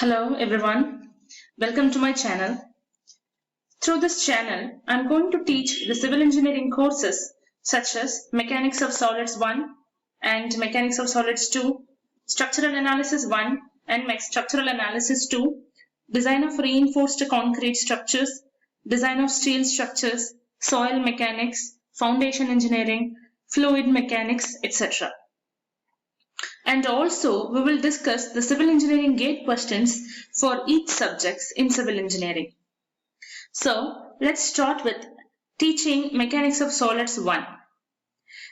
Hello everyone, welcome to my channel. Through this channel, I am going to teach the civil engineering courses such as Mechanics of Solids 1 and Mechanics of Solids 2, Structural Analysis 1 and Structural Analysis 2, Design of Reinforced Concrete Structures, Design of Steel Structures, Soil Mechanics, Foundation Engineering, Fluid Mechanics, etc. And also, we will discuss the civil engineering gate questions for each subjects in civil engineering. So, let's start with teaching Mechanics of Solids 1.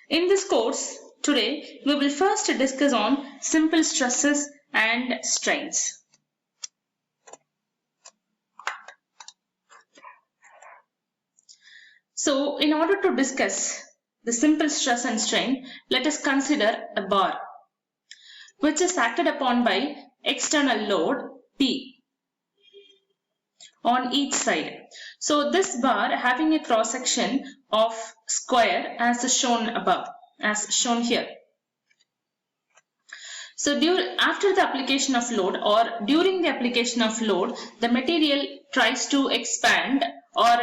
In this course, today, we will first discuss on simple stresses and strains. So, in order to discuss the simple stress and strain, let us consider a bar, which is acted upon by external load P on each side. So this bar having a cross section of square as shown above, as shown here. So after the application of load or during the application of load, the material tries to expand, or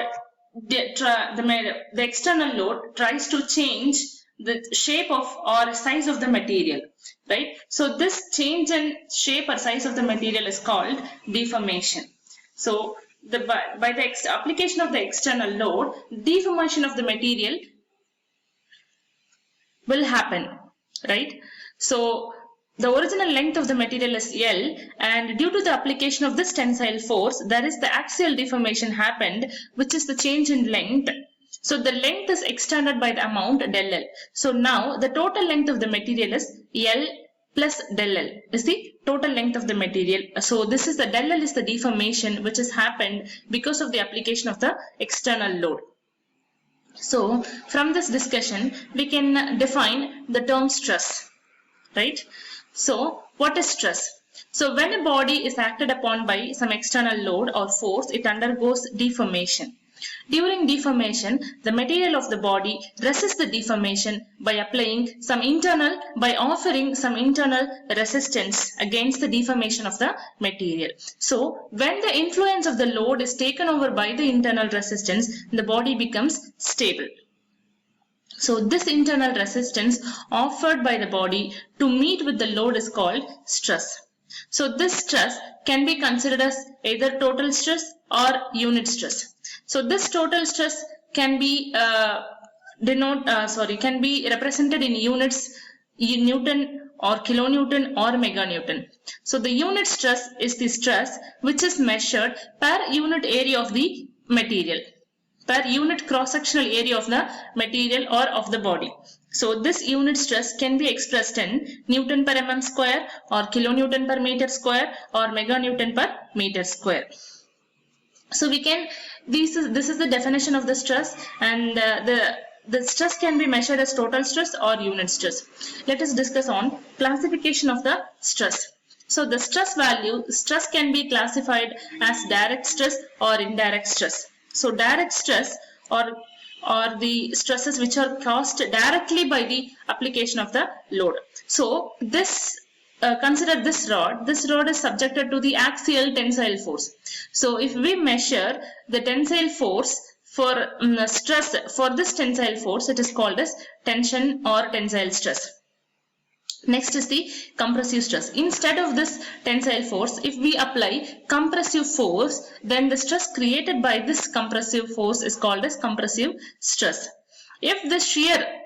the external load tries to change the shape of or size of the material, right? So this change in shape or size of the material is called deformation. So by the application of the external load, deformation of the material will happen, right? So the original length of the material is L, and due to the application of this tensile force, there is the axial deformation happened, which is the change in length. So the length is extended by the amount del L. So now the total length of the material is L plus del L is the total length of the material. So this is the del L is the deformation which has happened because of the application of the external load. So from this discussion, we can define the term stress, right? So what is stress? So when a body is acted upon by some external load or force, it undergoes deformation. During deformation, the material of the body resists the deformation by offering some internal resistance against the deformation of the material. So when the influence of the load is taken over by the internal resistance, the body becomes stable. So this internal resistance offered by the body to meet with the load is called stress. So this stress can be considered as either total stress or unit stress. So this total stress can be can be represented in units, Newton or kilonewton or meganewton. So the unit stress is the stress which is measured per unit area of the material, per unit cross-sectional area of the material or of the body. So this unit stress can be expressed in Newton per mm square or kilonewton per meter square or meganewton per meter square. So we can, this is the definition of the stress, and the stress can be measured as total stress or unit stress. Let us discuss on classification of the stress. So the stress can be classified as direct stress or indirect stress. So direct stress or the stresses which are caused directly by the application of the load. So this consider this rod. This rod is subjected to the axial tensile force. So if we measure the tensile force for stress for this tensile force, it is called as tension or tensile stress. Next is the compressive stress. Instead of this tensile force, if we apply compressive force, then the stress created by this compressive force is called as compressive stress. If the shear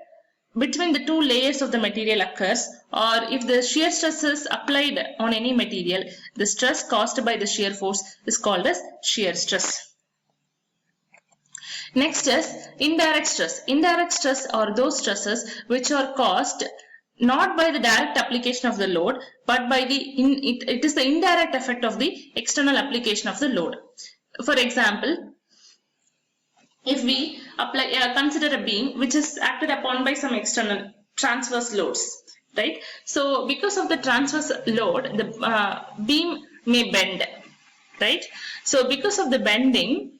between the two layers of the material occurs, or if the shear stress is applied on any material, the stress caused by the shear force is called as shear stress. Next is indirect stress. Indirect stress are those stresses which are caused not by the direct application of the load, but by it is the indirect effect of the external application of the load. For example, if we consider a beam which is acted upon by some external transverse loads, right? So because of the transverse load, the beam may bend, right? So because of the bending,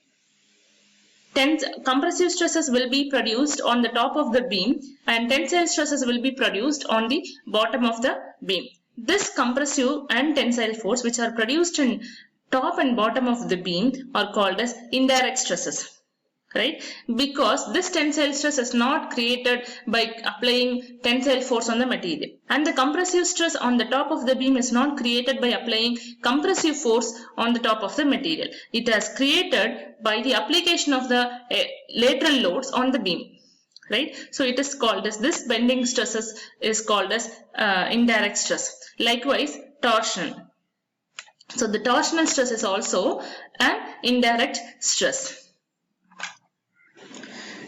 compressive stresses will be produced on the top of the beam and tensile stresses will be produced on the bottom of the beam. this compressive and tensile force which are produced in top and bottom of the beam are called as indirect stresses. Right? Because this tensile stress is not created by applying tensile force on the material, and the compressive stress on the top of the beam is not created by applying compressive force on the top of the material. It is created by the application of the lateral loads on the beam. Right? So it is called as, this bending stresses is called as indirect stress. Likewise, torsion. So the torsional stress is also an indirect stress.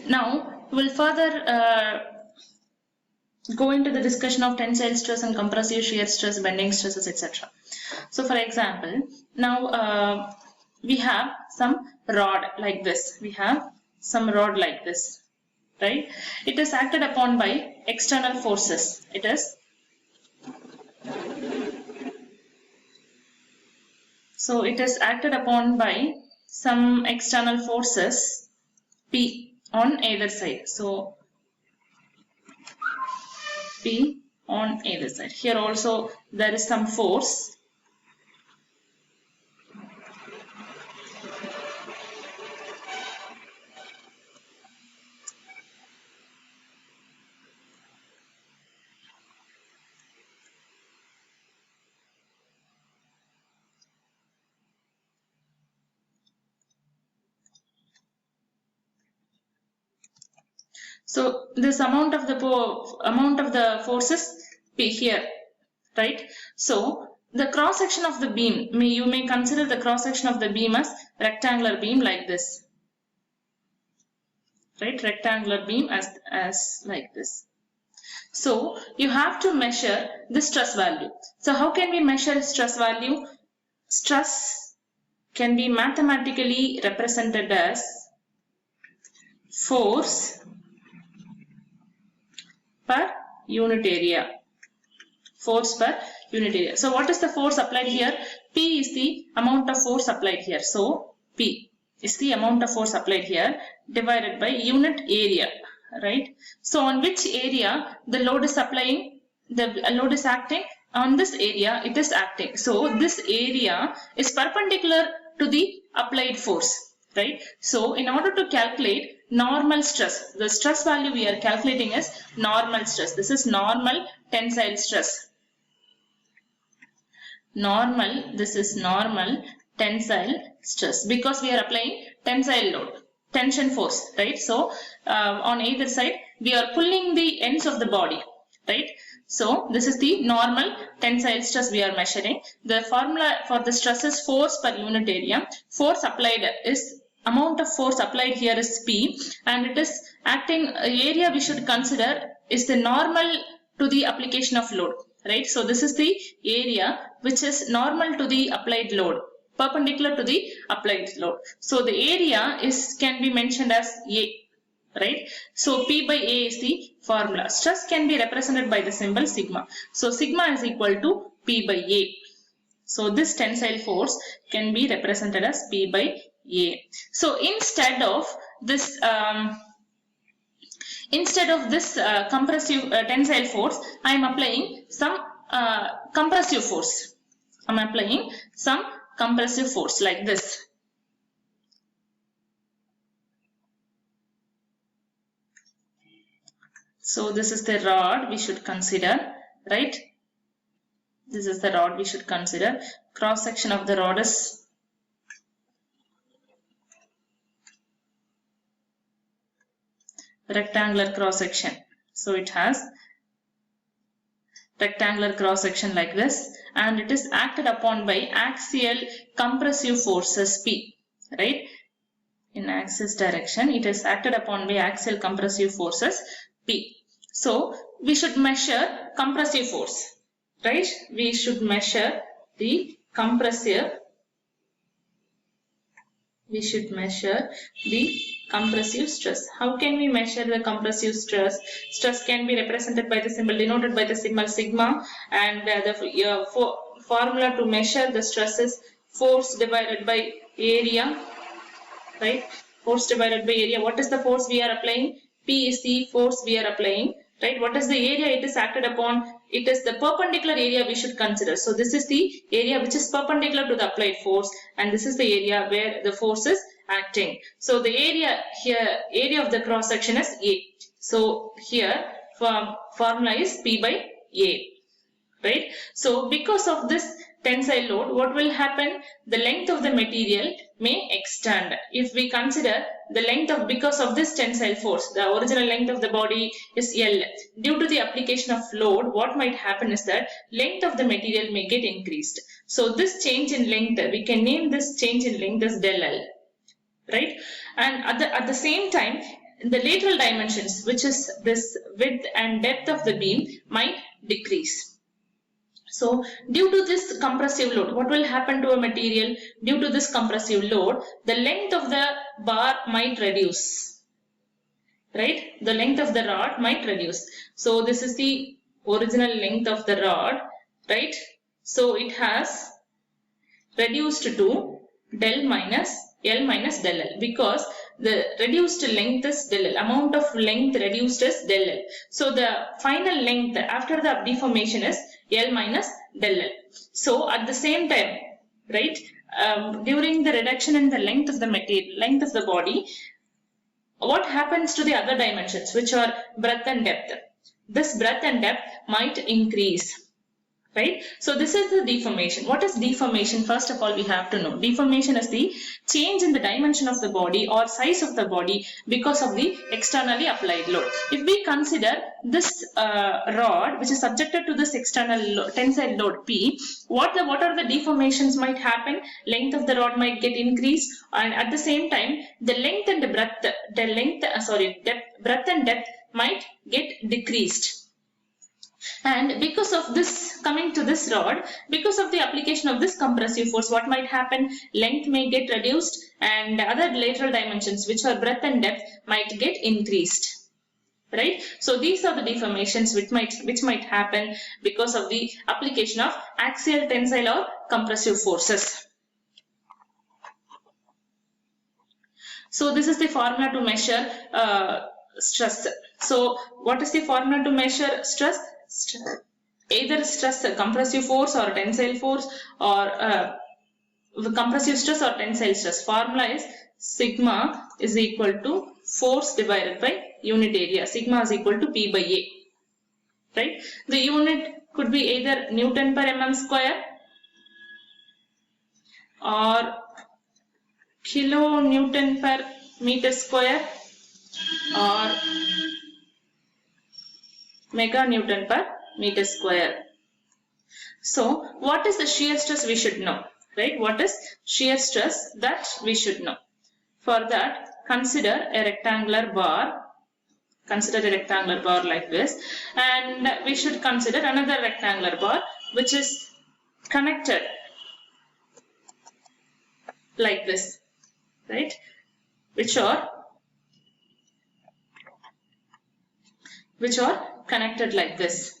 Now, we'll further go into the discussion of tensile stress and compressive shear stress, bending stresses, etc. So, for example, now we have some rod like this. We have some rod like this, right? It is acted upon by external forces. It is acted upon by some external forces P on either side. So P on either side. Here also there is some force. So this amount of the forces P here, right? So the cross section of the beam, you may consider the cross section of the beam as rectangular beam like this, right? Rectangular beam as like this. So you have to measure the stress value. So how can we measure stress value? Stress can be mathematically represented as force per unit area. Force per unit area. So what is the force applied here? P is the amount of force applied here. So P is the amount of force applied here divided by unit area, right? So on which area the load is applying, the load is acting? On this area it is acting. So this area is perpendicular to the applied force, right? So in order to calculate normal stress, the stress value we are calculating is normal stress. This is normal tensile stress. This is normal tensile stress because we are applying tensile load, tension force, right? So on either side we are pulling the ends of the body, right? So this is the normal tensile stress we are measuring. The formula for the stress is force per unit area. Force applied is, amount of force applied here is P, and it is acting, area we should consider is the normal to the application of load, right? So this is the area which is normal to the applied load, perpendicular to the applied load. So the area can be mentioned as A, right? So P by A is the formula. Stress can be represented by the symbol sigma. So sigma is equal to P by A. So this tensile force can be represented as P by A. So instead of this compressive tensile force, I am applying some compressive force. I am applying some compressive force like this. So this is the rod we should consider, right? This is the rod we should consider. Cross section of the rod is rectangular cross section. So it has rectangular cross section like this, and it is acted upon by axial compressive forces P, right? In axis direction, it is acted upon by axial compressive forces P. So we should measure compressive force, right? We should measure the compressive. We should measure the compressive stress. How can we measure the compressive stress? Stress can be represented by the symbol, denoted by the symbol sigma, and the formula to measure the stress is force divided by area, right? Force divided by area. What is the force we are applying? P is the force we are applying, right? What is the area it is acted upon? it is the perpendicular area we should consider. So this is the area which is perpendicular to the applied force, and this is the area where the force is acting. So the area here, area of the cross section is A. So here formula is P by A, right? So because of this tensile load, what will happen? The length of the material may extend. If we consider the length of, because of this tensile force, the original length of the body is L. Due to the application of load, what might happen is that length of the material may get increased. So this change in length, we can name this change in length as del L, right? And at the same time, the lateral dimensions, which is this width and depth of the beam, might decrease. So due to this compressive load, what will happen to a material? Due to this compressive load, the length of the bar might reduce, right? The length of the rod might reduce. So this is the original length of the rod, right? So it has reduced to del minus L minus del L, because the reduced length is del L. Amount of length reduced is del L. So the final length after the deformation is L minus del L. So at the same time, right, during the reduction in the length of the material, length of the body, what happens to the other dimensions, which are breadth and depth? This breadth and depth might increase, right? So this is the deformation. What is deformation? First of all, we have to know. Deformation is the change in the dimension of the body or size of the body because of the externally applied load. If we consider this rod, which is subjected to this external tensile load P, what are the deformations might happen? Length of the rod might get increased, and at the same time, the length and the breadth, breadth and depth might get decreased. And because of this, coming to this rod, because of the application of this compressive force, what might happen? Length may get reduced and other lateral dimensions, which are breadth and depth, might get increased, right? So these are the deformations which might happen because of the application of axial tensile or compressive forces. So this is the formula to measure stress. So what is the formula to measure stress? Either stress, compressive force or tensile force, or compressive stress or tensile stress. Formula is sigma is equal to force divided by unit area. Sigma is equal to P by A, right? The unit could be either Newton per mm square or kilonewton per meter square or meganewton per meter square. So what is the shear stress we should know, right? What is shear stress that we should know? For that, consider a rectangular bar. Consider a rectangular bar like this, and we should consider another rectangular bar which is connected like this, right? Which are connected like this,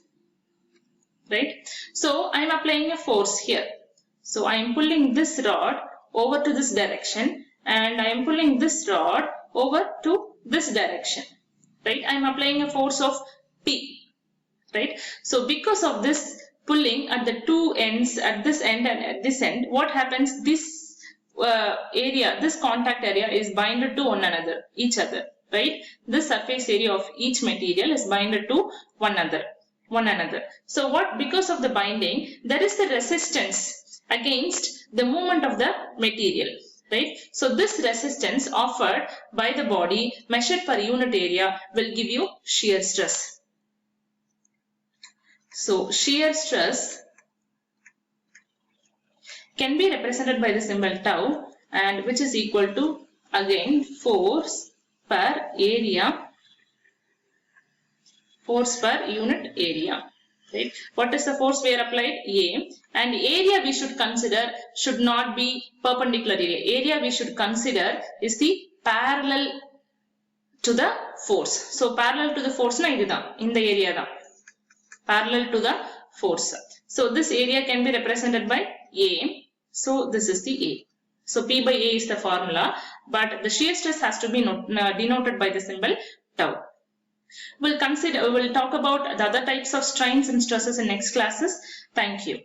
right? So I am applying a force here. So I am pulling this rod over to this direction, and I am pulling this rod over to this direction, right? I am applying a force of P, right? So because of this pulling at the two ends, at this end and at this end, what happens? This area, this contact area is binded to each other, right? This surface area of each material is binded to one another. So what? Because of the binding, there is the resistance against the movement of the material, right? So this resistance offered by the body measured per unit area will give you shear stress. So shear stress can be represented by the symbol tau, and which is equal to, again, force per unit area, right? What is the force we are applied? A. And area we should consider should not be perpendicular area. Area we should consider is the parallel to the force. So parallel to the force na idudha, in the area da. Parallel to the force. So this area can be represented by A. So this is the A. So P by A is the formula, but the shear stress has to be denoted by the symbol tau. We'll talk about the other types of strains and stresses in next classes. Thank you.